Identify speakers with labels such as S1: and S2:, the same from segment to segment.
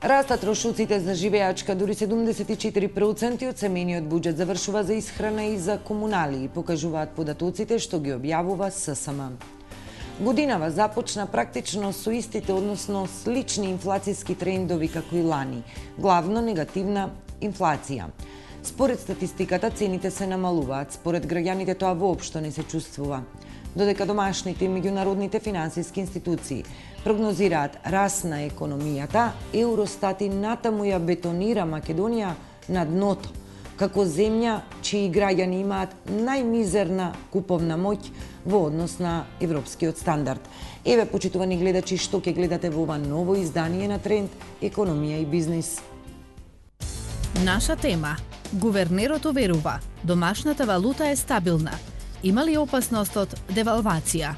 S1: Растат трошоците за живеачка, дури 74% од семејниот буџет завршува за исхрана и за комунали, покажуваат податоците што ги објавува ССМ. Годинава започна практично со истите, односно слични инфлацијски трендови како и лани, главно негативна инфлација. Според статистиката, цените се намалуваат, според граѓаните тоа воопшто не се чувствува. Додека домашните и меѓународните финансиски институции прогнозираат раст на економијата, Евростат и натаму ја бетонира Македонија на дното, како земја чии граѓани имаат најмизерна куповна моќ во однос на европскиот стандард. Еве, почитувани гледачи, што ќе гледате во ова ново издание на Тренд Економија и бизнис.
S2: Наша тема. Гувернерот уверува, домашната валута е стабилна. Има ли опасност од девалвација?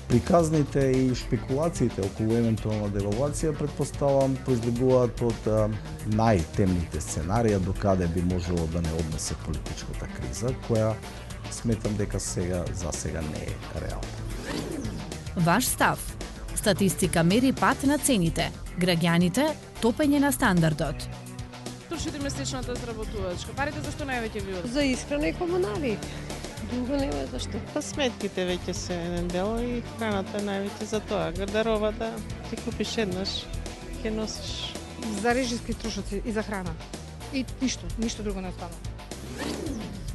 S3: Приказните и шпекулациите околу евентуална девалвација предпоставам произлегуваат од најтемните сценарија до каде би можело да не однесе политичката криза, која сметам дека за сега не е реална.
S2: Ваш став. Статистика мери пат на цените. Граѓаните топење на стандардот.
S4: Трошите месечната зработувачка. Парите зашто највеќе ви одат?
S5: За исхрана и комунали. Друго нема зашто.
S6: Сметките веќе се еден дел и храната највеќе за тоа. Гардарова да ти купиш еднаш, ќе носиш.
S5: За режиски трошоци и за храна. И ништо друго не остава.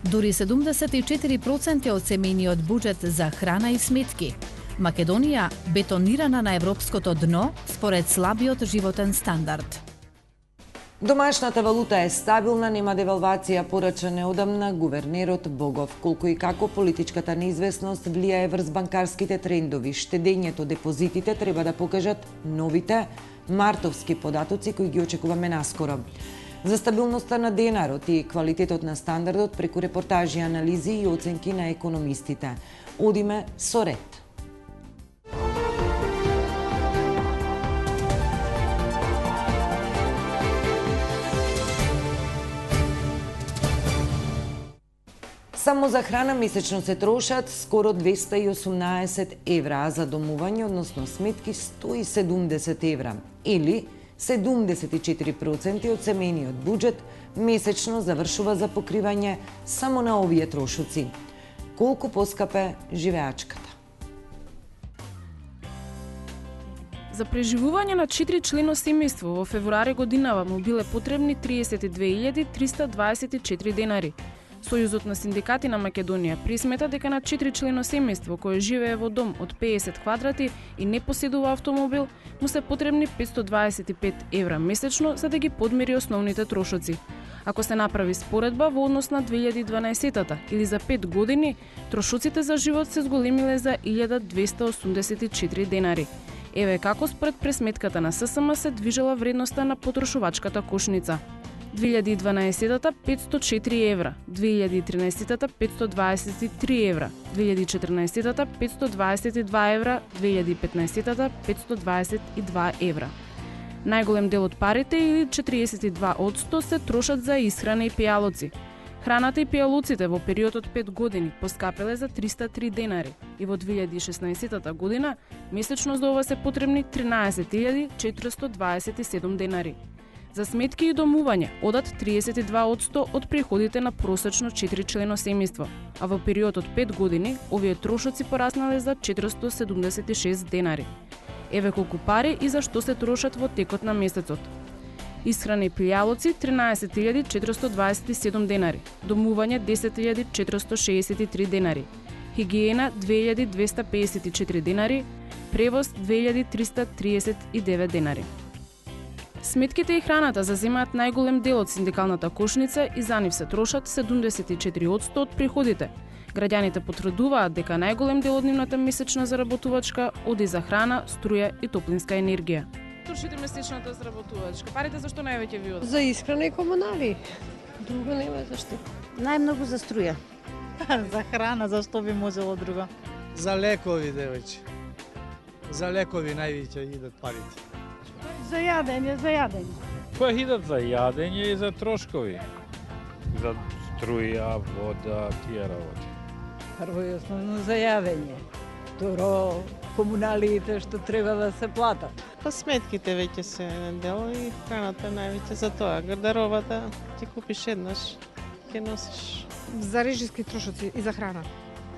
S2: Дури 74% од семејниот буџет за храна и сметки. Македонија бетонирана на европското дно според слабиот животен стандард.
S1: Домашната валута е стабилна, нема девалвација, порача неодамна гувернерот Богов. Колку и како политичката неизвестност влијае врз банкарските трендови, штедењето, депозитите треба да покажат новите мартовски податоци кои ги очекуваме наскоро. За стабилноста на денарот и квалитетот на стандардот преку репортажи, анализи и оценки на економистите. Одиме со ред. Само за храна месечно се трошат скоро 218 евра, а за домување, односно сметки, 170 евра. Или 74% од семејниот буџет месечно завршува за покривање само на овие трошоци. Колку поскапе живеачката?
S4: За преживување на 4-члено семејство во февруари годинава му биле потребни 32.324 денари. Сојузот на синдикати на Македонија присмета дека на 4-члено семејство кое живее во дом од 50 квадрати и не поседува автомобил, му се потребни 525 евра месечно за да ги подмири основните трошоци. Ако се направи споредба во однос на 2012-та или за 5 години, трошоците за живот се зголемиле за 1284 денари. Еве како според пресметката на ССМ се движела вредноста на потрошувачката кошница. 2012-та 504 евра, 2013-та 523 евра, 2014-та 522 евра, 2015-та 522 евра. Најголем дел од парите, или 42%, се трошат за исхрана и пијалоци. Храната и пијалоците во период од 5 години поскапеле за 303 денари и во 2016 година месечно за ова се потребни 13.427 денари. За сметки и домување одат 32% од приходите на просечно 4-члено семејство, а во период од 5 години овие трошоци пораснале за 476 денари. Еве колку пари и за што се трошат во текот на месецот. Исхрана и пијалоци 13.427 денари, домување 10.463 денари, хигиена 2.254 денари, превоз 2.339 денари. Сметките и храната заземаат најголем дел од синдикалната кошница и за нив се трошат 74% од приходите. Граѓаните потврдуваат дека најголем дел од нивната месечна заработувачка оди за храна, струја и топлинска енергија.
S7: Трошите месечната заработувачка. Парите зашто највеќе ви одат?
S5: За исхрана и комунали. Друго нема зашто.
S8: Најмногу за струја.
S6: За храна, зашто би можело друго?
S9: За лекови, девојче. За лекови највеќе идат парите.
S5: За јадење.
S10: Па идат за јадење и за трошкови. За струја, вода, тие работи.
S11: Прво и основно за јадење. Второ,
S8: комуналиите што треба да се платат.
S6: Па сметките веќе се еден дел и храната највеќе за тоа. Гардаробата ти купиш еднаш, ќе носиш.
S5: За режиски трошоци и за храна.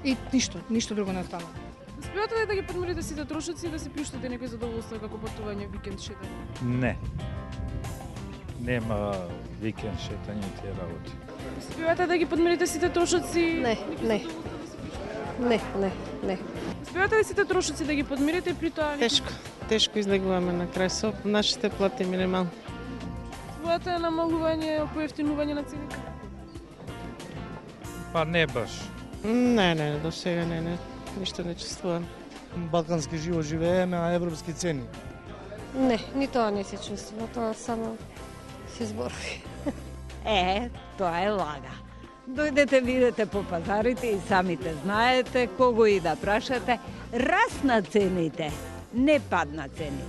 S5: И ништо друго не останува.
S7: Успевате ли да ги подмирите сите трошоци и да си приуштите некои задоволства како патување, викенд, шетање?
S10: Не. Нема викенд шетање и тие работи.
S7: Успевате да ги подмирите сите трошоци?
S5: Не.
S7: Успевате ли сите трошоци да ги подмирите при тоа?
S6: Тешко излегуваме на крај со нашите плати минимални.
S7: Успевате намалување, поевтинување на цените?
S10: Па не баш.
S6: Не, до сега не. Ништо не чувствувам.
S9: Балкански живот живееме, а европски цени.
S11: Не, ни тоа не се чувствува, тоа само се зборови.
S8: Тоа е лага. Дојдете, видете по пазарите и самите знаете, кого и да прашате, расна цените, не падна цените.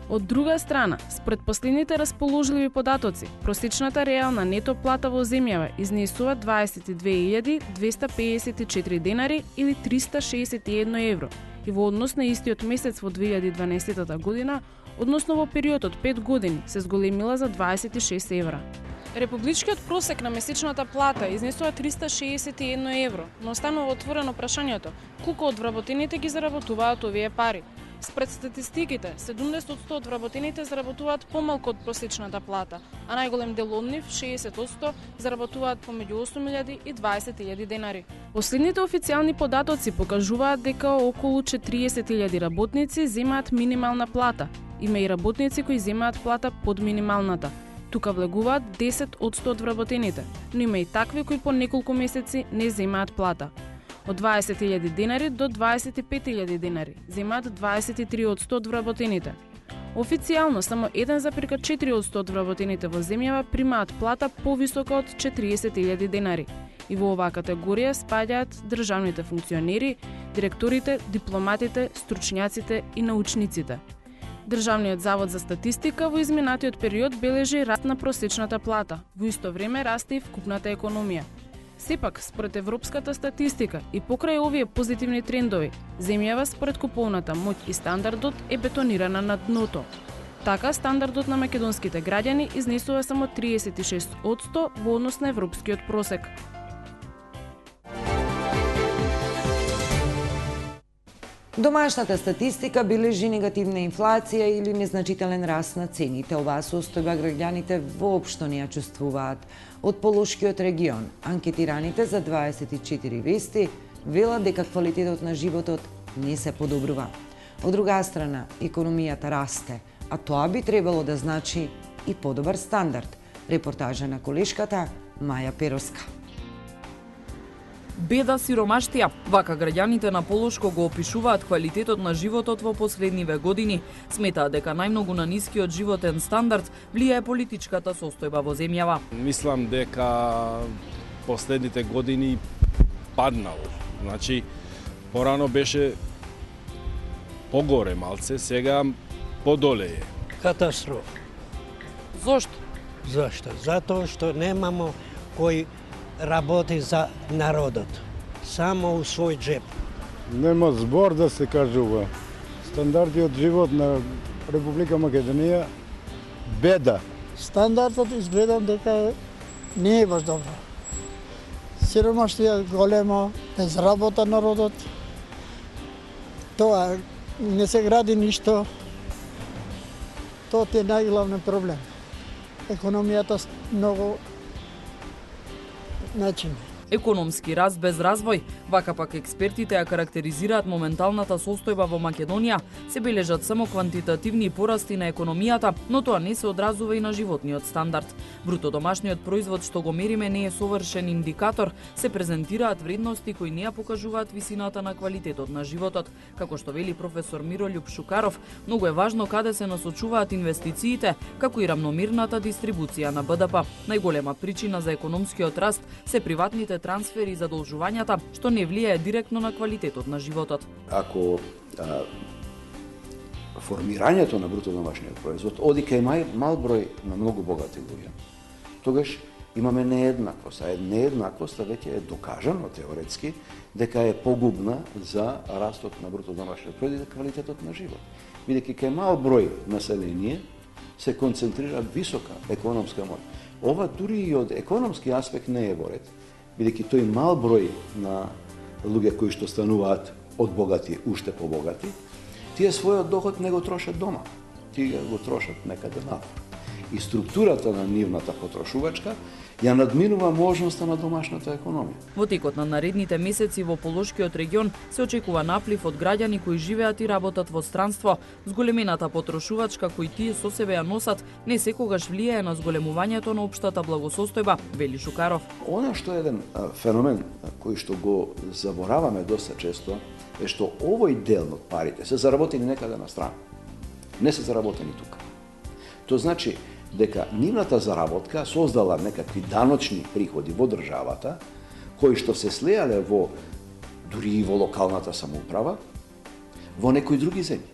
S4: Од друга страна, според последните расположливи податоци, просечната реална нето плата во земјава изнесува 22.254 денари или 361 евро и во однос на истиот месец во 2012 година, односно во период од 5 години, се зголемила за 26 евра.
S7: Републичкиот просек на месечната плата изнесува 361 евро, но останува отворено прашањето колку од вработените ги заработуваат овие пари. Спред статистиките, 70% од вработените заработуваат помалку од просечната плата, а најголем дел од нив, 60%, заработуваат помеѓу 8.000 и 20.000 денари.
S4: Последните официјални податоци покажуваат дека околу 40.000 работници земаат минимална плата. Има и работници кои земаат плата под минималната. Тука влегуваат 10% од вработените, но има и такви кои по неколку месеци не земаат плата. Од 20.000 денари до 25.000 денари земаат 23% од вработените. Официјално само 1,4% од вработените во земјава примаат плата повисока од 40.000 денари. И во оваа категорија спаѓаат државните функционери, директорите, дипломатите, стручњаците и научниците. Државниот завод за статистика во изминатиот период бележи раст на просечната плата, во исто време расте и вкупната економија. Сепак, според европската статистика и покрај овие позитивни трендови, земјава според куповната моќ и стандардот е бетонирана на дното. Така, стандардот на македонските граѓани изнесува само 36% во однос на европскиот просек.
S1: Домашната статистика бележи негативна инфлација или незначителен раст на цените. Оваа состојба граѓаните воопшто не ја чувствуваат. Од Полошкиот регион, анкетираните за 24 вести велат дека квалитетот на животот не се подобрува. Од друга страна, економијата расте, а тоа би требало да значи и подобар стандард. Репортажа на колешката Маја Пероска.
S12: Беда, сиромаштија. Вака граѓаните на Полошко го опишуваат квалитетот на животот во последниве години. Сметаат дека најмногу на нискиот животен стандард влијае политичката состојба во земјава.
S13: Мислам дека последните години паднал. Значи, порано беше погоре малце, сега подоле е.
S14: Катастрофа.
S7: Зошто?
S14: Зашто? Затоа што немамо кој работи за народот, само у свој джеп.
S15: Нема збор да се кажува. Стандардиот живот на Република Македонија беда.
S16: Стандардот изгледам дека не е баш добро. Сиромаштија големо, безработа народот. Тоа не се гради ништо. Тоа е најглавен проблем. Економијата многу начин.
S12: Економски раст без развој, вака пак експертите ја карактеризираат моменталната состојба во Македонија. Се бележат само квантитативни порасти на економијата, но тоа не се одразува и на животниот стандард. Бруто домашниот производ што го мериме не е совршен индикатор, се презентираат вредности кои не ја покажуваат висината на квалитетот на животот. Како што вели професор Мирољуб Шукаров, многу е важно каде се насочуваат инвестициите, како и рамномерната дистрибуција на БДП. Најголема причина за економскиот раст се приватните трансфери и задолжувањата, што не влијае директно на квалитетот на животот.
S17: Ако формирањето на бруто домашниот производ оди кај мал број на многу богати луѓе, тогаш имаме нееднаквост, а нееднаквоста веќе е докажано теоретски дека е погубна за растот на бруто домашниот проizvод и квалитетот на живот. Бидејќи кај мал број население се концентрира висока економска моќ. Ова дури и од економски аспект не е во ред, бидејќи тој мал број на луѓе кои што стануваат од богати уште побогати, тие својот доход не го трошат дома, тие го трошат некаде надвор. И структурата на нивната потрошувачка ја надминува можноста на домашната економија.
S12: Во текот на наредните месеци во Полошкиот регион се очекува наплив од граѓани кои живеат и работат во странство. Зголемената потрошувачка кои тие со себе ја носат не секогаш влијае на зголемувањето на општата благосостојба, вели Шукаров.
S17: Она што е еден феномен кој што го забораваме доста често е што овој дел од парите се заработени некаде на страна. Не се заработени тука. Тоа значи дека нивната заработка создала некакви даночни приходи во државата, кои што се слеале во дури и во локалната самоуправа, во некои други земји.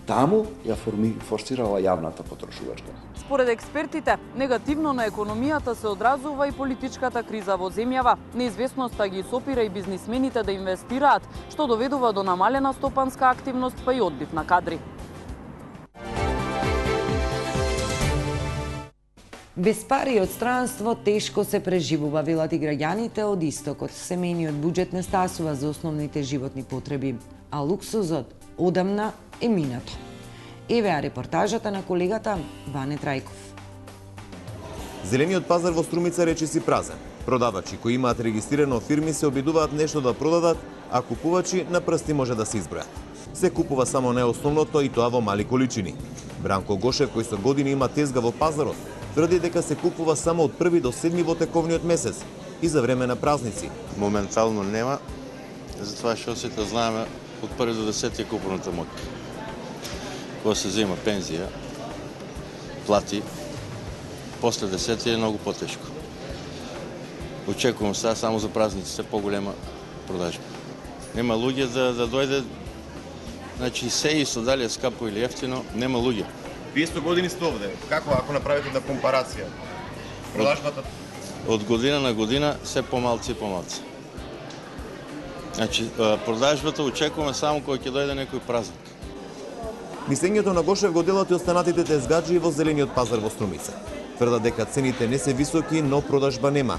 S17: Таму ја форсирала јавната потрошувачка.
S12: Според експертите, негативно на економијата се одразува и политичката криза во земјава. Неизвестноста ги сопира и бизнисмените да инвестираат, што доведува до намалена стопанска активност па и одбив на кадри.
S1: Без пари од странство тешко се преживува, велат и граѓаните од истокот. Семејниот буџет не стасува за основните животни потреби, а луксузот одамна е минато. Еве репортажата на колегата Ване Трајков.
S18: Зелениот пазар во Струмица речиси празен. Продавачи кои имаат регистрирано фирми се обидуваат нешто да продадат, а купувачи на прсти може да се избројат. Се купува само неосновното и тоа во мали количини. Бранко Гошев, кој со години има тезга во пазарот, тврди дека се купува само од 1 до 7 во тековниот месец и за време на празници.
S19: Моментално нема, затоа што сите знаеме од 1 до 10 е купуваната моќ. Кога се зема пензија, плати, после 10 е многу потешко. Очекувам сега само за празниците поголема продажба. Нема луѓе да дојде, значи се исто дали е скапо или ефтино, нема луѓе.
S18: Вие 100 години сте овде. Како ако направите на компарација? Продажбата
S19: од година на година се помалци и помалци. Значи продажбата очекуваме само кога ќе дојде некој празник.
S18: Мислењето на Гошев го делат и останатите тезгаџи во зелениот пазар во Струмица. Тврдат дека цените не се високи, но продажба нема.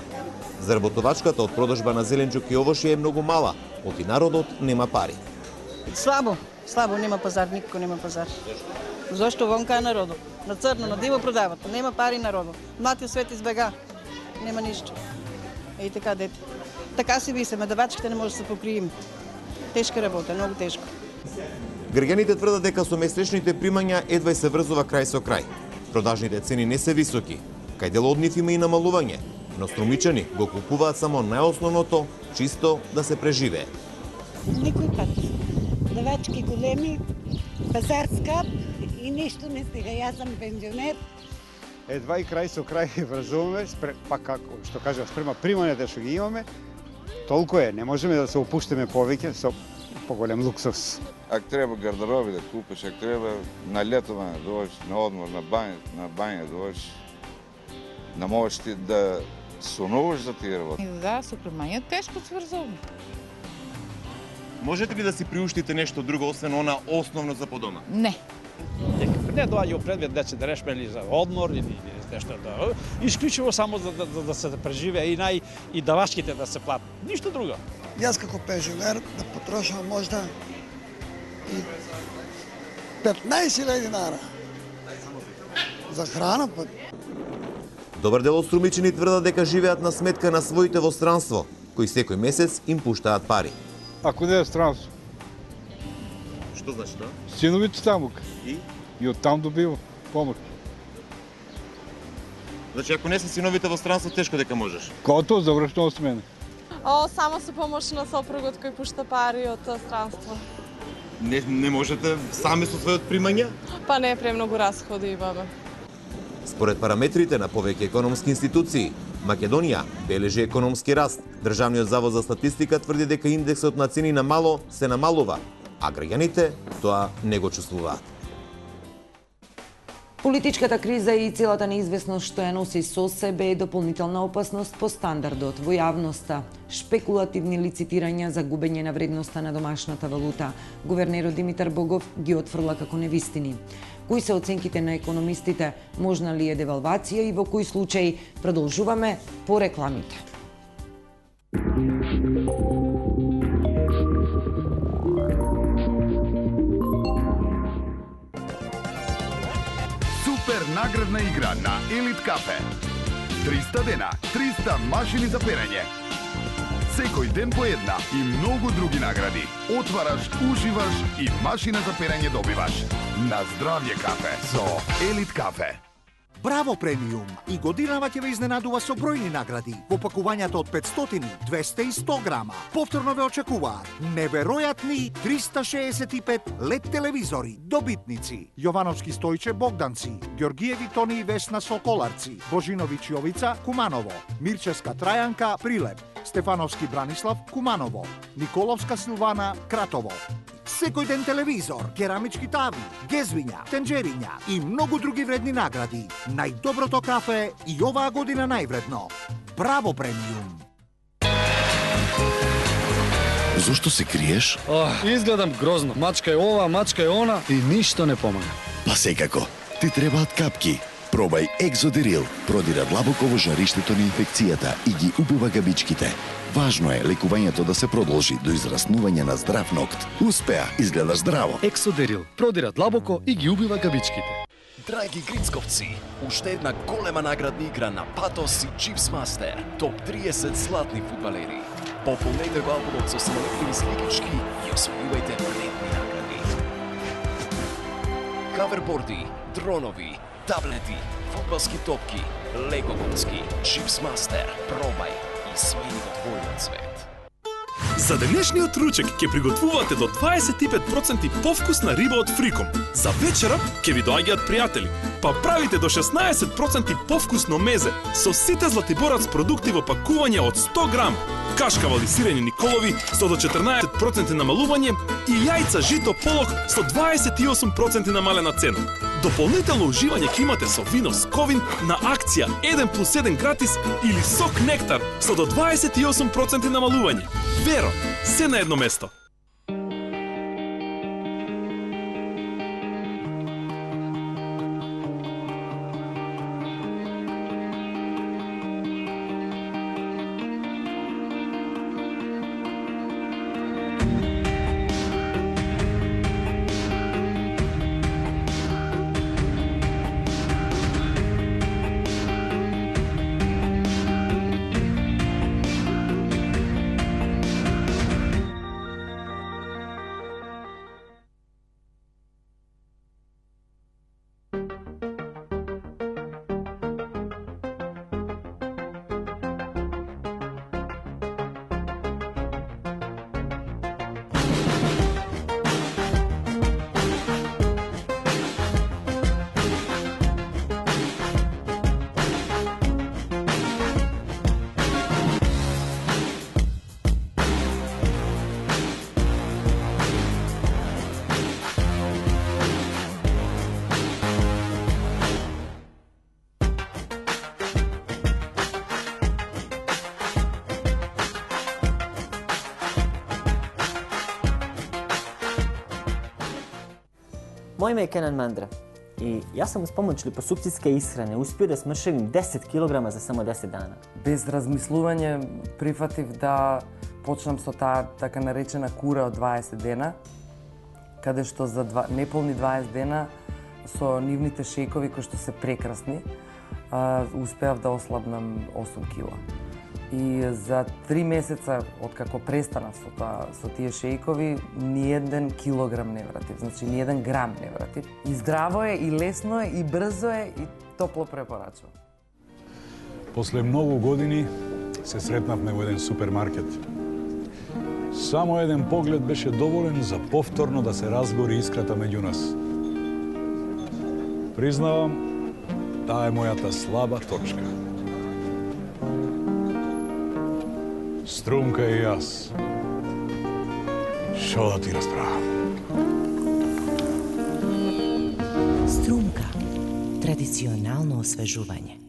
S18: Заработувачката од продажба на зеленчук и овошје е многу мала, оти народот нема пари.
S20: Слабо нема пазар, никој нема пазар. Зошто вонка е народот? На црно, на диво продават, нема пари народот. Млатиот свет избега, нема ништо. И така дете. Така си висеме, давачките не може да се покриеме. Тешка работа, многу тешко.
S18: Граѓаните тврдат дека со месечните примања едва се врзува крај со крај. Продажните цени не се високи. Кај дел од нив има и намалување, но струмичани го купуваат само најосновното, чисто да се преживее.
S21: Никој пат. Давачки големи, пазар скап и ништо не стига. Јас сум пензионер.
S22: Едва и крај со крај врзуваме, па како што кажа, спрема примањата што ги имаме, толку е, не можеме да се опуштиме повеќе со поголем луксус.
S23: Ако треба гардероби да купиш, ако треба на летоване да дојдеш, на одмор, на бања да дојдеш, не можеш ти да сонуваш за тие работи.
S24: Да, со примања тешко сврзуваме.
S18: Можете ли да си приуштите нешто друго, освен она основно за подома?
S24: Не.
S25: Не доаѓа предвид да се да решме или за одмор или нешто да. Исклучиво само да се преживее и давачките да се платат. Ништо друго.
S16: Јас како пензионер да потрошам можда и 15.000 динара. За храна па.
S18: Добар дел од струмичани тврдат дека живеат на сметка на своите во странство, кои секој месец им пуштаат пари.
S22: Ако не е странство.
S18: Што значи тоа?
S22: Синовите таму. И од там добива помош.
S18: Значи ако не се синовите во странство, тешко дека можеш.
S22: Кото завршно од мене.
S26: Само со помош на сопругот кој пушта пари од странство.
S18: Не можете сами со својот примања?
S26: Па не, премногу расходи имаме.
S18: Според параметрите на повеќе економски институции, Македонија бележи економски раст. Државниот завод за статистика тврди дека индексот на цени на мало се намалува, а граѓаните тоа не го чувствуваат.
S1: Политичката криза и целата неизвестност што ја носи со себе е дополнителна опасност по стандардот во јавноста. Шпекулативни лицитирања за губење на вредноста на домашната валута. Гувернерот Димитар Богов ги отфрла како невистини. Кои се оценките на економистите? Можна ли е девалвација и во кои случаи? Продолжуваме по рекламите.
S2: Супер наградна игра на Елит Кафе. 300 дена, 300 машини за перење. Секој ден по една и многу други награди. Отвараш, уживаш и машина за перење добиваш. На здравје кафе со Елит Кафе.
S3: Браво премиум! И годинава ќе ве изненадува со бројни награди во пакувањата од 500, 200 и 100 грама. Повторно ве очекуваат неверојатни 365 LED телевизори. Добитници: Јовановски Стојче Богданци, Ѓоргиеви Тони и Весна Соколарци, Божиновиќ Јовица Куманово, Мирчевска Трајанка Прилеп, Стефановски Бранислав Куманово, Николовска Силвана Кратово. Секој ден телевизор, керамички тави, гезвиња, тенџериња и многу други вредни награди. Најдоброто кафе и оваа година највредно. Браво премиум!
S5: Зошто се криеш?
S6: Изгледам грозно. Мачка е ова, мачка е она и ништо не помага.
S5: Па секако, ти требаат капки. Пробај Екзодерил. Продира длабоко во жариштето на инфекцијата и ги убива габичките. Важно е лекувањето да се продолжи до израснување на здрав нокт. Успеа, изгледаш здраво.
S6: Ексодерил продира длабоко и ги убива габичките.
S9: Драги грицковци, уште една голема наградна игра на Патос и Чипс Мастер. Топ 30 златни фудбалери. Пополнете го албумот со селективи сликички и освојувајте вредни награди. Каверборди, дронови, таблети, фудбалски топки, лего коцки, Чипс Мастер, пробај и смени во твојот свет.
S10: За денешниот ручек ќе приготвувате до 25% повкусна риба од Фриком. За вечера ќе ви доаѓаат пријатели, па правите до 16% повкусно мезе со сите Златиборац продукти во пакување од 100 грам, кашкавали сирени Николови со до 14% намалување и јајца жито полок со 28% намалена цена. Дополнително уживање ќе имате со вино Сковин на акција 1+1 гратис или сок Нектар со до 28% намалување. Веро, се на едно место.
S27: Мој име е Кенан Мандра и јас сум с помоќ липосукцијска исхране успео да смршевим 10 кг за само 10 дана.
S28: Без размислување прифатив да почнам со таа така наречена кура од 20 дена, каде што за неполни 20 дена со нивните шејкови кои што се прекрасни, успеав да ослабнам 8 кила. И за 3 месеца откако престанав со тие шејкови, ни еден килограм не вратив, значи ни еден грам не вратив. И здраво е, и лесно е, и брзо е, и топло препорачувам.
S29: После многу години се сретнавме во еден супермаркет. Само еден поглед беше доволен за повторно да се разгори искрата меѓу нас. Признавам, таа е мојата слаба точка. Струмка и јас. Шо да ти расправам?
S21: Струмка.
S4: традиционално освежување.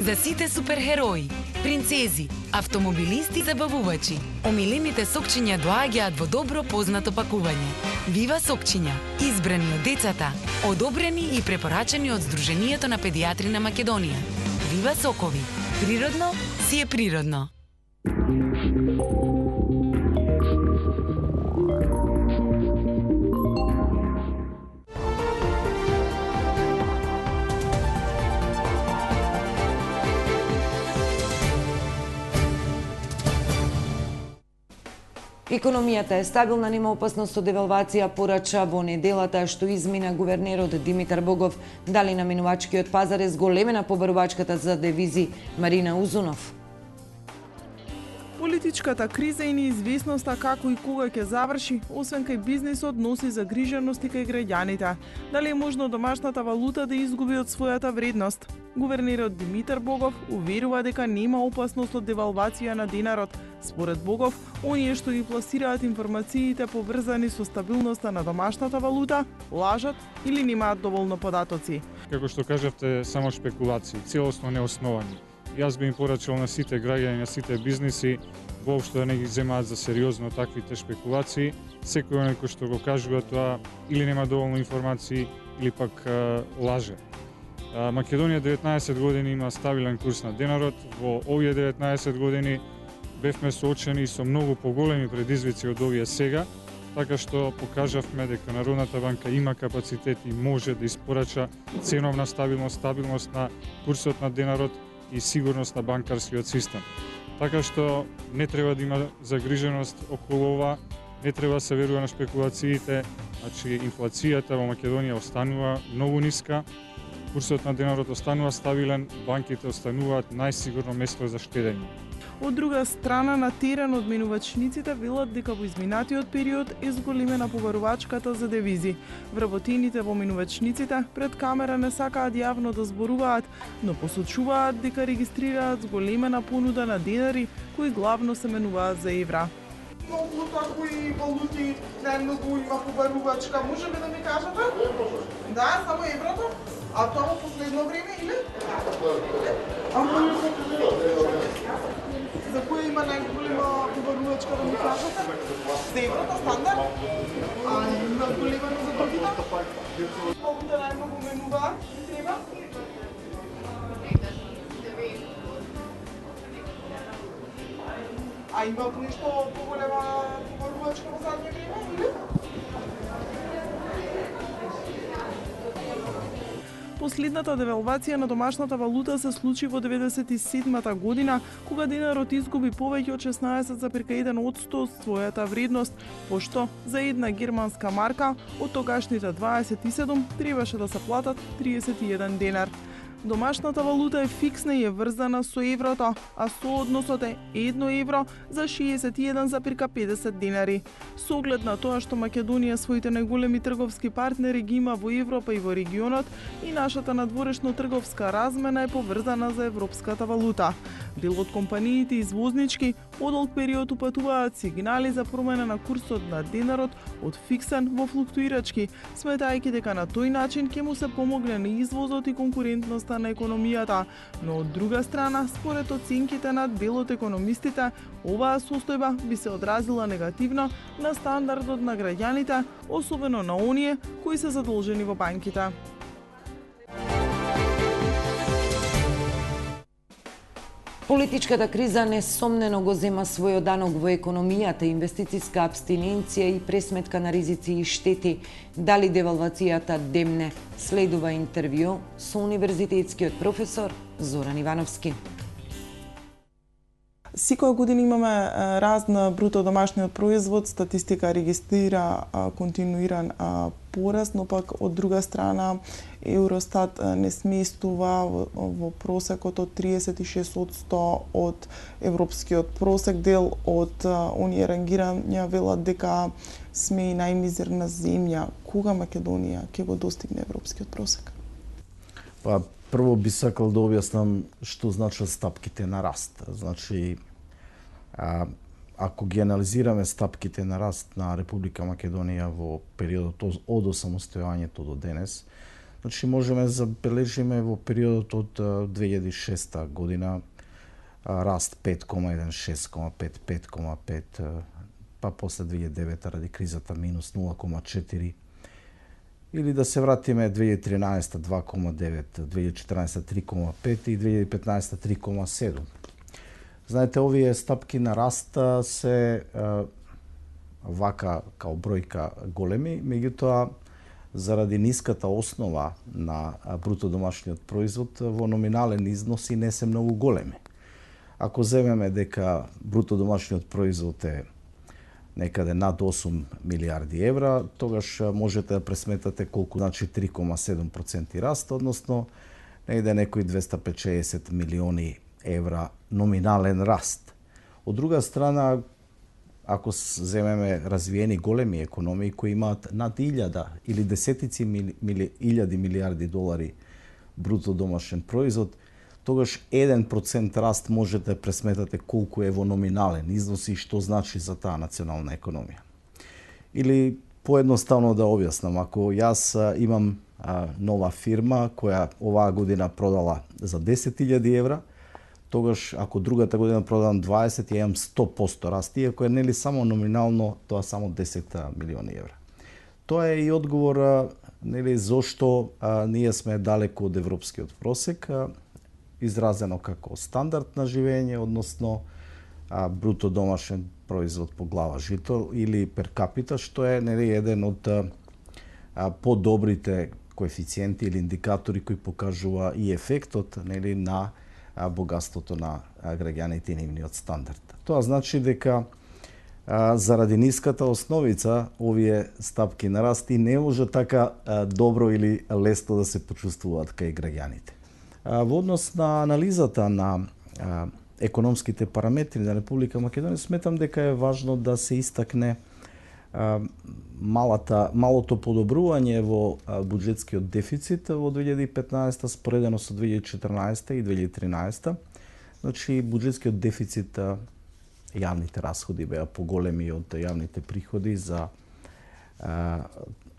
S7: За сите суперхерои, принцези, автомобилисти, забавувачи, омилените сокчиња доаѓаат во добро познато пакување. Вива сокчиња, избрани од децата, одобрени и препорачани од Сдруженијето на педиатри на Македонија. Вива сокови, природно си е природно.
S1: Економијата е стабилна, нема опасност од девалвација, порача во неделата што измина гувернерот Димитар Богов. Дали на минувачкиот пазар е зголемена побарувачката за девизи Марина Узунов.
S8: Политичката криза и неизвестноста како и кога ќе заврши, освен кај бизнисот, носи загриженост и кај граѓаните. Дали е можно домашната валута да изгуби од својата вредност? Гувернерот Димитар Богов уверува дека нема опасност од девалвација на динарот. Според Богов, оние што ги пласираат информациите поврзани со стабилноста на домашната валута, лажат или немаат доволно податоци.
S11: Како што кажавте, само шпекулации, целосно неосновани. Јас би им порачал на сите граѓани, на сите бизниси, воопшто да не ги земаат за сериозно таквите шпекулации. Секој оној кој што го кажува тоа или нема доволно информации, или пак лаже. Македонија 19 години има стабилен курс на денарот. Во овие 19 години бевме соочени со многу поголеми предизвици од овие сега, така што покажавме дека Народната банка има капацитет и може да испорача ценовна стабилност, стабилност на курсот на денарот и сигурност на банкарскиот систем. Така што не треба да има загриженост околу ова, не треба да се верува на шпекулациите, значи инфлацијата во Македонија останува многу ниска, курсот на денарот останува стабилен, банките остануваат најсигурно место за штедење.
S8: Од друга страна, на терен одменувачниците велат дека во изминатиот период е зголемена побарувачката за девизи. Вработените во менувачниците пред камера не сакаат јавно да зборуваат, но посочуваат дека регистрираат зголемена понуда на денари кои главно се менуваат за евра.
S12: Многу такви валути, најмногу има побарувачка. Може ли да ми кажете? Да, само еврото? А тоа во последно време или? За која има најголема побарувачка да ми кажете? За еврото стандард? А има голема за другите? Колку да најмногу менуваат? Треба? А има нешто поголема побарувачка во задње време или?
S8: Последната девалвација на домашната валута се случи во 97-та година, кога денарот изгуби повеќе од 16,1% од својата вредност, пошто за една германска марка од тогашните 27 требаше да се платат 31 денар. Домашната валута е фиксна и е врзана со еврото, а соодносот е 1 евро за 61,50 денари. Со оглед на тоа што Македонија своите најголеми трговски партнери ги има во Европа и во регионот, и нашата надворешно трговска размена е поврзана за европската валута. Дел од компаниите извознички одолг период упатуваат сигнали за промена на курсот на денарот од фиксен во флуктуирачки, сметајќи дека на тој начин ќе му се помогне на извозот и конкурентноста на економијата, но од друга страна, според оценките на дел од економистите, оваа состојба би се одразила негативно на стандардот на граѓаните, особено на оние кои се задолжени во банките.
S1: Политичката криза несомнено го зема својот данок во економијата, инвестициска абстиненција и пресметка на ризици и штети. Дали девалвацијата демне? Следува интервју со универзитетскиот професор Зоран Ивановски.
S8: Секоја година имаме раст на бруто домашниот производ, статистика регистрира континуиран пораст, но пак од друга страна Евростат не сместува во просекот од 36% од европскиот просек. Дел од оние рангирања велат дека сме и најмизерна земја. Кога Македонија ќе го достигне европскиот просек?
S13: Па, Прво би сакал да објаснам што значат стапките на раст. Значи, ако ги анализираме стапките на раст на Република Македонија во периодот од осамостојањето до денес, значи можеме да забележиме во периодот од 2006 година раст 5,1, 6,5, 5,5, па после 2009 ради кризата минус 0,4, или да се вратиме 2013 2,9, 2014 3,5 и 2015 3,7. Знаете, овие стапки на раст се вака као бројка големи, меѓутоа заради ниската основа на бруто домашниот производ во номинален износи не се многу големи. Ако земеме дека бруто домашниот производ е некаде над 8 милиарди евра, тогаш можете да пресметате колку значи 3,7% раст, односно негде некои 250 милиони евра номинален раст. Од друга страна, ако земеме развиени големи економии кои имаат над 1000 или десетици илјади милиарди долари бруто домашен производ, тогаш 1% раст можете да пресметате колку е во номинален износ и што значи за таа национална економија. Или поедноставно да објаснам, ако јас имам нова фирма која оваа година продала за 10.000 евра, тогаш ако другата година продавам 20, ја имам 100% раст, иако е нели само номинално тоа само 10 милиони евра. Тоа е и одговор нели зошто ние сме далеку од европскиот просек, изразено како стандард на живење, односно бруто домашен производ по глава жител или пер капита, што е нели еден од подобрите коефициенти или индикатори кои покажува и ефектот нели на богатството на граѓаните и нивниот стандард. Тоа значи дека заради ниската основица овие стапки на раст и не може така добро или лесно да се почувствуваат кај граѓаните. Во однос на анализата на економските параметри на Република Македонија, сметам дека е важно да се истакне малото подобрување во буџетскиот дефицит во 2015 споредено со 2014 и 2013. Значи, буџетскиот дефицит, јавните расходи беа поголеми од јавните приходи за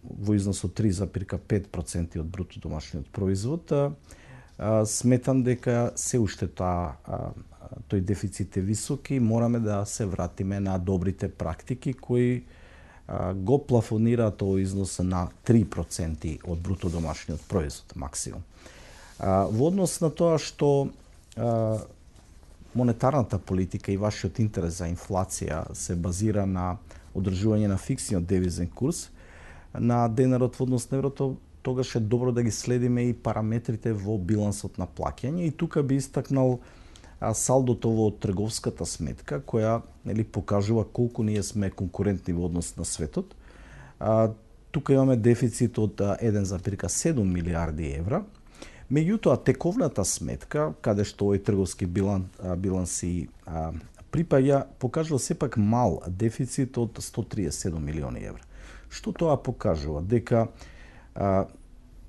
S13: во износ од 3,5% од бруто домашниот производ. Сметам дека се уште тој дефицит е висок и мораме да се вратиме на добрите практики кои го плафонираат овој износ на 3% од бруто домашниот производ максимум. Во однос на тоа што монетарната политика и вашиот интерес за инфлација се базира на одржување на фиксниот девизен курс на денарот во однос на еврото, тогаш е добро да ги следиме и параметрите во билансот на плаќање. И тука би истакнал салдото во трговската сметка, која нели покажува колку ние сме конкурентни во однос на светот. Тука имаме дефицит од 1,7 милиарди евра. Меѓутоа, тековната сметка, каде што овој трговски биланси припаѓа, покажува сепак мал дефицит од 137 милиони евра. Што тоа покажува? Дека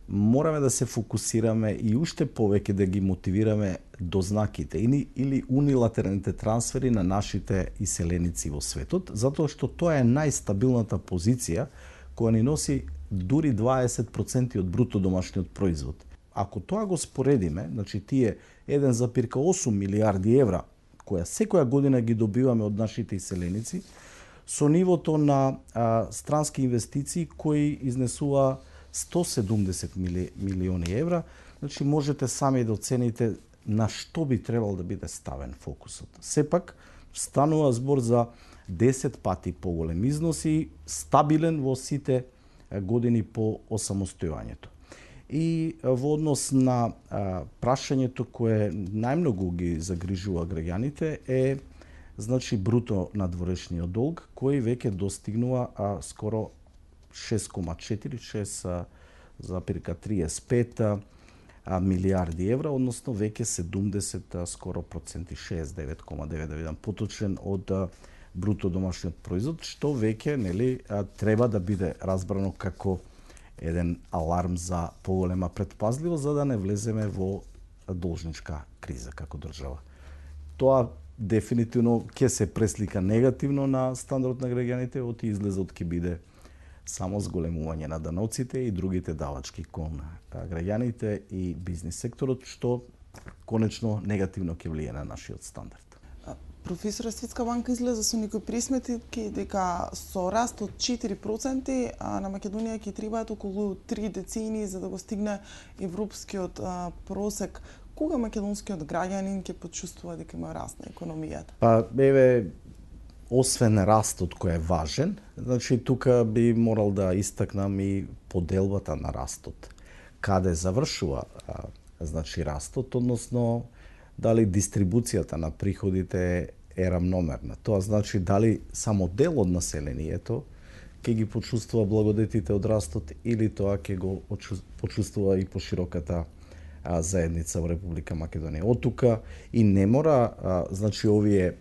S13: мораме да се фокусираме и уште повеќе да ги мотивираме дознаките или унилатералните трансфери на нашите иселеници во светот, затоа што тоа е најстабилната позиција која ни носи дури 20% од бруто домашниот производ. Ако тоа го споредиме, значи тие 1,8 милиарди евра која секоја година ги добиваме од нашите иселеници, со нивото на странски инвестиции кои изнесува 170 милиони евра, значи можете сами да оцените на што би требало да биде ставен фокусот. Сепак, станува збор за 10 пати поголем износ и стабилен во сите години по осамостојањето. И во однос на прашањето кое најмногу ги загрижува граѓаните е значи бруто надворешниот долг, кој веќе достигнува скоро 6,4-6,35 милиарди евра, односно веќе 70 скоро проценти, 69,9 да видам поточен од бруто домашниот производ, што веќе нели треба да биде разбрано како еден аларм за поголема предпазливост за да не влеземе во должничка криза како држава. Тоа дефинитивно ќе се преслика негативно на стандард на граѓаните, оти излезот ќе биде само зголемување на даноците и другите давачки кон граѓаните и бизнис секторот, што конечно негативно ќе влие на нашиот стандард.
S12: Професор, Светска банка излезе со некои пресметки дека со раст од 4% на Македонија ќе требаат околу 3 децени за да го стигне европскиот просек. Кога македонскиот граѓанин ќе почувствува дека има раст на економијата?
S13: Па, освен растот кој е важен, значи тука би морал да истакнам и поделбата на растот. Каде завршува значи растот, односно дали дистрибуцијата на приходите е рамномерна. Тоа значи дали само дел од населението ќе ги почувствува благодетите од растот или тоа ќе го почувствува и пошироката заедница во Република Македонија. Од тука и не мора значи овие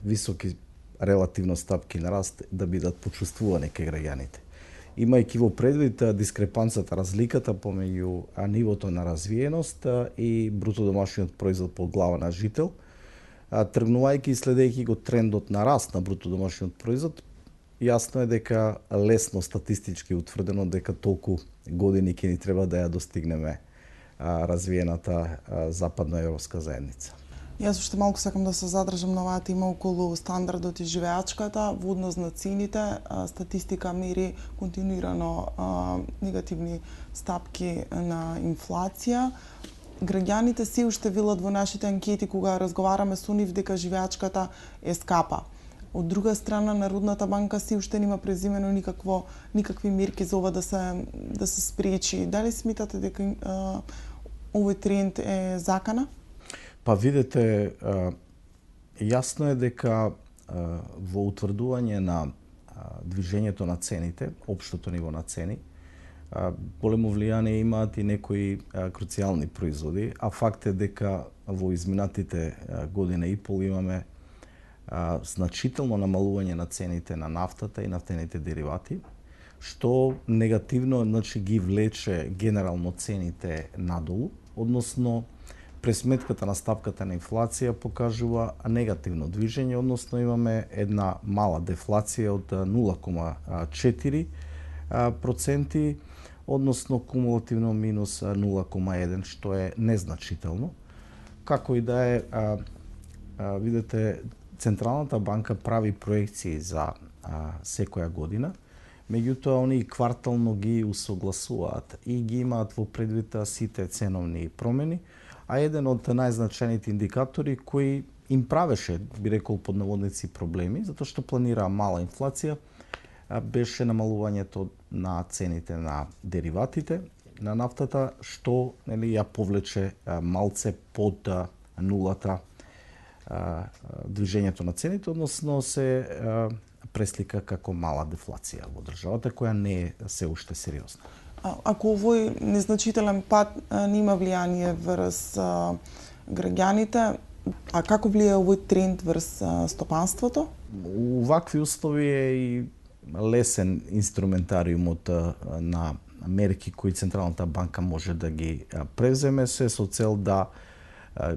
S13: високи релативно стапки на раст да бидат почувствувани кај граѓаните. Имајќи во предвид дискрепанцата, разликата помеѓу нивото на развиеност и бруто домашниот производ по глава на жител, тргнувајќи и следејќи го трендот на раст на бруто домашниот производ, јасно е дека лесно статистички утврдено дека толку години ќе ни треба да ја достигнеме развиената западноевропска заедница.
S12: Јас уште малку сакам да се задржам на оваа тема околу стандардот и живеачката, во однос на цените. Статистика мери континуирано негативни стапки на инфлација. Граѓаните се уште велат во нашите анкети кога разговараме со нив дека живеачката е скапа. Од друга страна, Народната банка се уште нема преземено никакви мерки за ова да се спречи. Дали сметате дека овој тренд е закана?
S13: Па видете, јасно е дека во утврдување на движењето на цените, општото ниво на цени, големо влијание имаат и некои круцијални производи, а факт е дека во изминатите година и пол имаме значително намалување на цените на нафтата и нафтените деривати, што негативно значи ги влече генерално цените надолу, односно пресметката на стапката на инфлација покажува негативно движење, односно имаме една мала дефлација од 0,4%, односно кумулативно минус 0,1%, што е незначително. Како и да е, видите, Централната банка прави проекции за секоја година, меѓутоа они квартално ги усогласуваат и ги имаат во предвид сите ценовни промени, а еден од најзначајните индикатори кои им правеше, би рекол под наводници, проблеми, затоа што планираа мала инфлација, беше намалувањето на цените на дериватите, на нафтата, што ја повлече малце под нулата движењето на цените, односно се преслика како мала дефлација во државата, која не е се уште сериозна.
S12: Ако овој незначителен пат не има влијание врз граѓаните, а како влијае овој тренд врз стопанството?
S13: У вакви услови е и лесен инструментариумот на мерки кои Централната банка може да ги преземе, се со цел да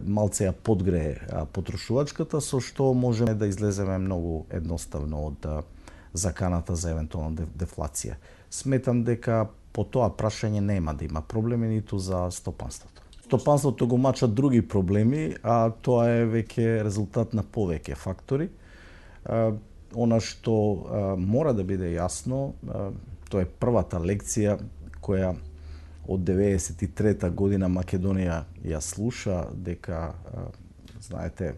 S13: малце ја подгрее потрошувачката, со што можеме да излеземе многу едноставно од заканата за евентуална дефлација. Сметам дека по тоа прашање нема да има проблеми ниту за стопанството. Стопанството го мачат други проблеми, а тоа е веќе резултат на повеќе фактори. Она што мора да биде јасно, тоа е првата лекција која од 93-та година Македонија ја слуша, дека, знаете,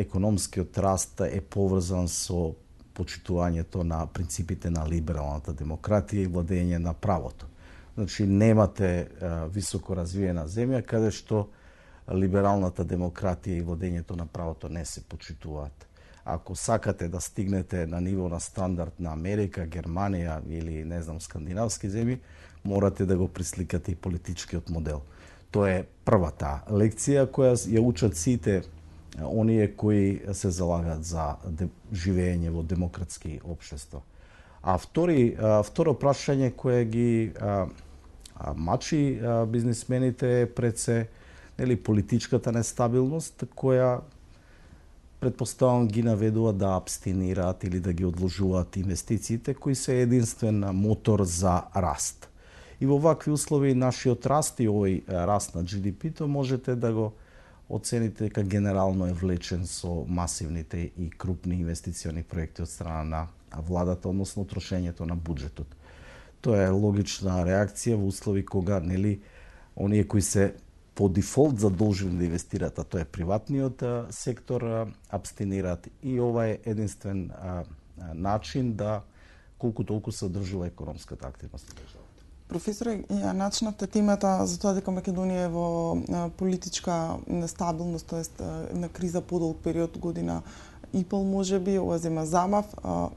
S13: економскиот раст е поврзан со почитувањето на принципите на либералната демократија и владење на правото. Значи, немате високо развиена земја каде што либералната демократија и владењето на правото не се почитуваат. Ако сакате да стигнете на ниво на стандард на Америка, Германија или, не знам, скандинавски земји, морате да го присликате и политичкиот модел. Тоа е првата лекција која ја учат сите оние кои се залагаат за живење во демократски општество. А второ прашање кое ги мачи бизнисмените е пред се политичката нестабилност која предпоставам ги наведува да абстинираат или да ги одложуваат инвестициите кои се единствен мотор за раст. И во вакви услови нашиот раст и овој раст на GDP-то можете да го оцените дека генерално е влечен со масивните и крупни инвестициони проекти од страна на владата, односно трошењето на буџетот. Тоа е логична реакција во услови кога оние кои се по дефолт задолжени да инвестираат, а тоа е приватниот сектор, абстинираат. И ова е единствен начин да колку толку се одржува економската активност на државата.
S12: Професоре, ја начнавте темата за тоа дека Македонија е во политичка нестабилност, тоест на криза подолг период, година и пол можеби, ова зема замав.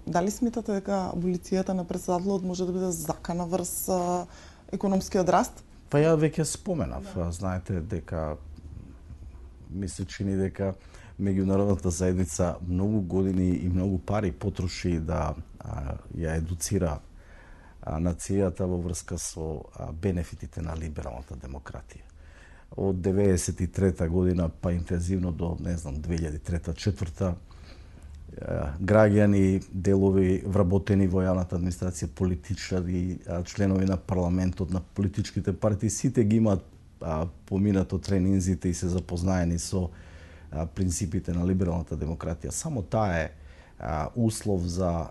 S12: Дали сметате дека аболицијата на председателот може да биде закана врз економскиот раст?
S13: Па ја веќе споменав, знаете дека ми се чини дека меѓународната заедница многу години и многу пари потроши да ја едуцира нацијата во врска со бенефитите на либералната демократија. Од 93 година па интензивно до 2003-2004 граѓани, делови вработени во јавната администрација, политичари, членови на парламентот, на политичките партии, сите ги имаат поминато тренинзите и се запознаени со принципите на либералната демократија. Само таа е услов за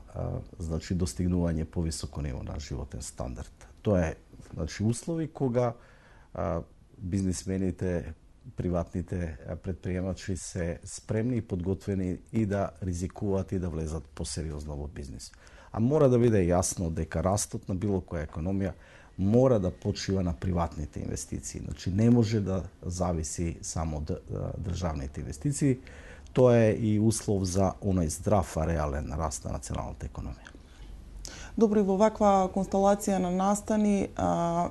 S13: достигнување повисоко ниво на животен стандард. Тоа е услови кога бизнисмените, приватните предприемачи се спремни и подготвени и да ризикуваат и да влезат посериозно во бизнис. А мора да биде јасно дека растот на било која економија мора да почива на приватните инвестиции. Не може да зависи само од државните инвестиции. Тоа е и услов за оној здрав, реален раст на националната економија.
S12: Добро, и во ваква констелација на настани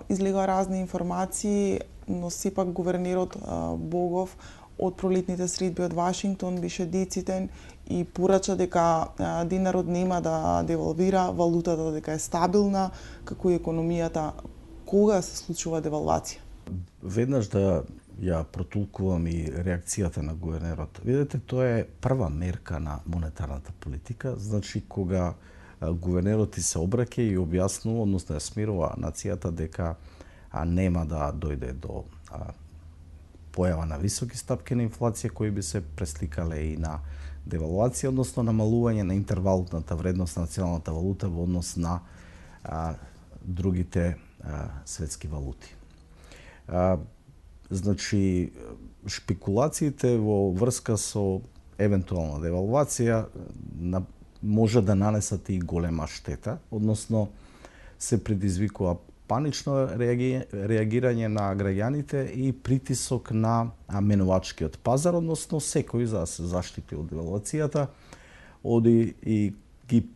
S12: излега разни информации, но сепак гувернерот Богов од пролетните средби од Вашингтон беше децитен и порача дека динарот нема да девалвира, валутата дека е стабилна, како и економијата. Кога се случува девалвација?
S13: Веднаш да ја протулкувам и реакцијата на гувернерот. Видете, тоа е прва мерка на монетарната политика, значи кога гувернерот ти се обраќа и објаснува, односно ја смирува нацијата дека нема да дојде до појава на високи стапки на инфлација кои би се пресликале и на девалуација, односно намалување на интервалутната вредност на националната валута во однос на другите светски валути. Значи, шпекулациите во врска со евентуална девалвација може да нанесат и голема штета, односно се предизвикува панично реагирање на граѓаните и притисок на менувачкиот пазар, односно секој за да се заштити од девалвацијата оди и ги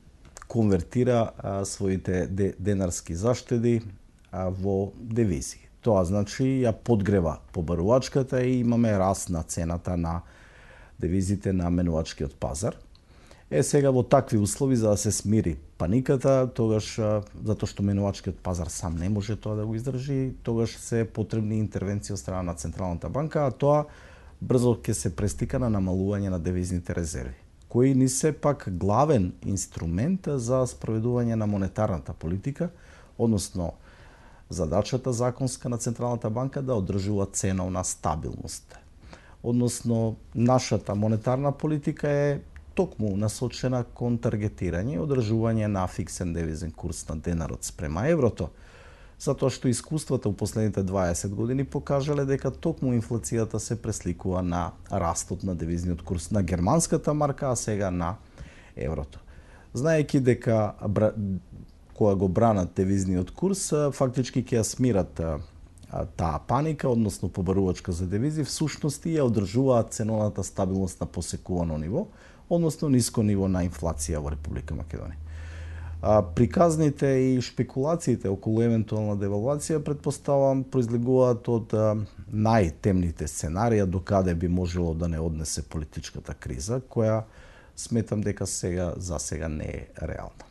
S13: конвертира своите денарски заштеди во девизи. Тоа значи ја подгрева побарувачката и имаме раст на цената на девизите на менувачкиот пазар. Сега во такви услови за да се смири паниката, тогаш затоа што менувачкиот пазар сам не може тоа да го издржи, тогаш се потребни интервенции од страна на Централната банка, а тоа брзо ќе се престика на намалување на девизните резерви, кои ни се пак главен инструмент за спроведување на монетарната политика, односно задачата законска на Централната банка да одржува ценовна стабилност. Односно, нашата монетарна политика е токму насочена кон таргетирање и одржување на фиксен девизен курс на денарот спрема еврото, затоа што искуствата во последните 20 години покажале дека токму инфлацијата се пресликува на растот на девизниот курс на германската марка, а сега на еврото. Знаејќи дека кога го бранат девизниот курс, фактички ќе ја смират таа паника, односно побарувачка за девизи, всушност ја одржуваат ценовната стабилност на посекувано ниво, односно ниско ниво на инфлација во Република Македонија. Приказните и шпекулациите околу евентуална девалвација предпоставам произлегуваат од најтемните сценарија до каде би можело да не однесе политичката криза, која сметам дека за сега не е реална.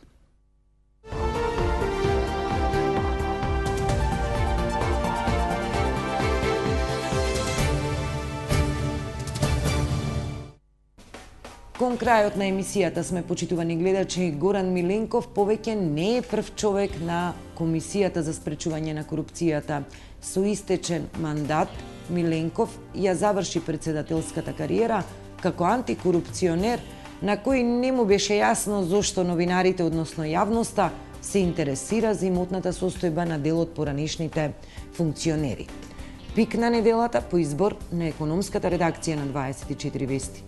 S1: Кон крајот на емисијата сме, почитувани гледачи, Горан Миленков повеќе не е прв човек на Комисијата за спречување на корупцијата. Со истечен мандат, Миленков ја заврши председателската кариера како антикорупционер, на кој не му беше јасно зошто новинарите, односно јавноста, се интересира за имотната состојба на дел од поранишните функционери. Пик на неделата по избор на економската редакција на 24 вести.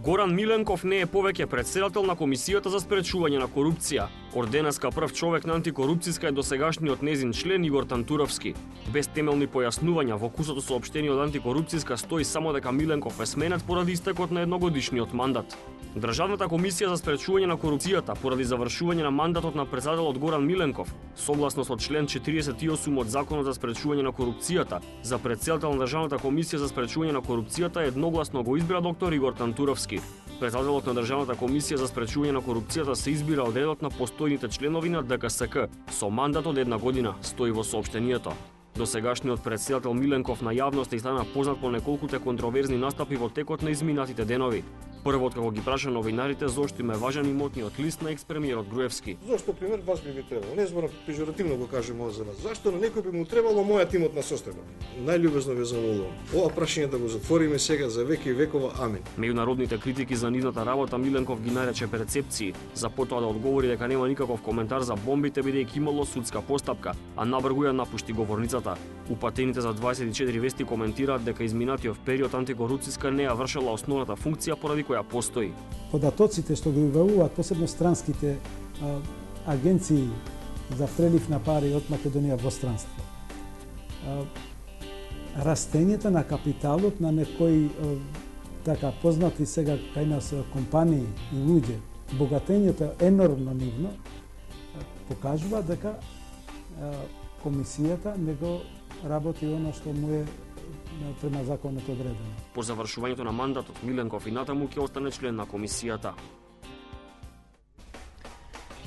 S14: Горан Миленков не е повеќе председател на Комисијата за спречување на корупција. Орденаска прв човек на антикорупцијска е досегашниот незин член Игор Тантуровски. Без темелни појаснувања во кусото соопштение од антикорупцијска стои само дека Миленков е сменет поради истекот на едногодишниот мандат. Државната комисија за спречување на корупцијата поради завршување на мандатот на председателот Горан Миленков, согласно со член 48 од Законот за спречување на корупцијата, за председател на Државната комисија за спречување на корупцијата едногласно го избра доктор Игор Тантуровски. Председателот на Државната комисија за спречување на корупцијата се избира од редот на постојните членови на ДКСК со мандат од 1 година, стои во соопштението. Досегашниот председател Миленков на јавноста и стана познат по неколкуте контроверзни настапи во текот на изминатите денови. Првот како ги праша новинарите зошто им е важен имотниот лист на екс-премиерот Груевски.
S15: Зошто, пример, вас би требало? Не зборам пежоративно го кажем за вас. Зашто на некој би му требало мојот имотна состојба? Најлюбезно ве замолувам. Ова прашање да го затвориме сега за веки и векова. Амин.
S14: Меѓународните критики за низната работа Миленков ги нарече перцепции, за потоа да одговори дека нема никаков коментар за бомбите бидејќи имало судска постапка, а набргу ја напушти говорницата. Упатените за 24 вести коментираат дека изминатиот период антикорупцијска не ја вршела основната функција поради која постои.
S16: Податоците што ги објавуваат, посебно странските агенции за прелив на пари од Македонија во странство. Растењето на капиталот на некои така познати сега кај нас компании и луѓе, богатењето енормно нивно, покажува дека комисијата не го работи оно што му е према законот одредено.
S14: По завршувањето на мандатот, Миленков и натаму ќе остане член на комисијата.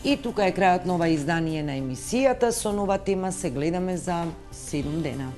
S1: И тука е крајот на ова издание на емисијата. Со нова тема се гледаме за 7 дена.